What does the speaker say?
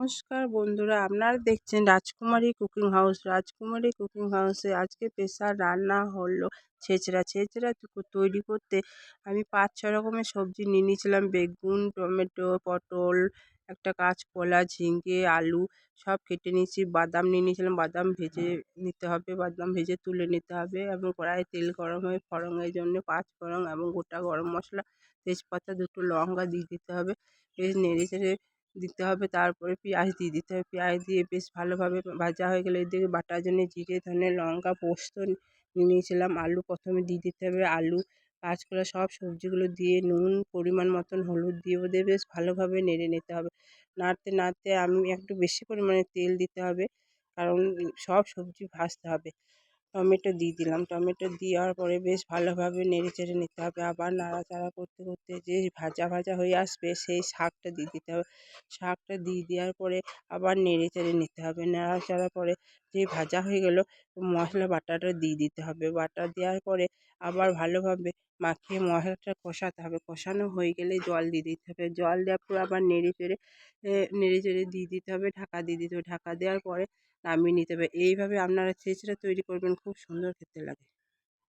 নমস্কার বন্ধুরা, আপনারা দেখছেন রাজকুমারী কুকিং হাউস। রাজকুমারী কুকিং হাউসে আজকে স্পেশাল রান্না হলো ছেঁচড়া। ছেঁচড়া তৈরি করতে আমি 5-6 রকমের সবজি নিয়ে নিয়েছিলাম। বেগুন, টমেটো, পটল, একটা কাঁচকলা, ঝিঙে, আলু সব কেটে নিয়েছি। বাদাম নিয়ে নিয়েছিলাম, বাদাম ভেজে নিতে হবে, বাদাম ভেজে তুলে নিতে হবে এবং কড়াইয়ে তেল গরম হয়ে ফোড়নের জন্য 5 ফোড়ন এবং গোটা গরম মশলা, তেজপাতা, 2টো লঙ্কা দিয়ে দিতে হবে। বেশ নেড়ে চেড়ে দিতে হবে। তারপরে পেঁয়াজ দিয়ে দিতে হবে। পেঁয়াজ দিয়ে বেশ ভালোভাবে ভাজা হয়ে গেলে এদিকে বাটার জন্য জিরে, ধনে, লঙ্কা, পোস্ত নিয়ে নিয়েছিলাম। আলু প্রথমে দিয়ে দিতে হবে। আলু, কাঁচকলা সব সবজিগুলো দিয়ে নুন পরিমাণ মতন, হলুদ দিয়ে ওদের বেশ ভালোভাবে নেড়ে নিতে হবে। নাড়তে নাড়তে আমি একটু বেশি পরিমাণে তেল দিতে হবে, কারণ সব সবজি ভাজতে হবে। টমেটো দিয়ে দিলাম। টমেটো দেওয়ার পরে বেশ ভালোভাবে নেড়ে চেড়ে নিতে হবে। আবার নাড়াচাড়া করতে করতে যে ভাজা ভাজা হয়ে আসবে সেই শাকটা দিয়ে দিতে হবে। শাকটা দিয়ে দেওয়ার পরে আবার নেড়ে চেড়ে নিতে হবে। নাড়াচাড়ার পরে যে ভাজা হয়ে গেল, মশলা বাটাটা দিয়ে দিতে হবে। বাটা দেওয়ার পরে আবার ভালোভাবে মাখিয়ে মশলাটা কষাতে হবে। কষানো হয়ে গেলে জল দিয়ে দিতে হবে। জল দেওয়ার পর আবার নেড়ে চেড়ে দিয়ে দিতে হবে। ঢাকা দিয়ে দিতে হবে। ঢাকা দেওয়ার পরে নামিয়ে নিতে হবে। এইভাবে আপনারা ছেঁচড়া তৈরি করবেন, খুব সুন্দর খেতে লাগে।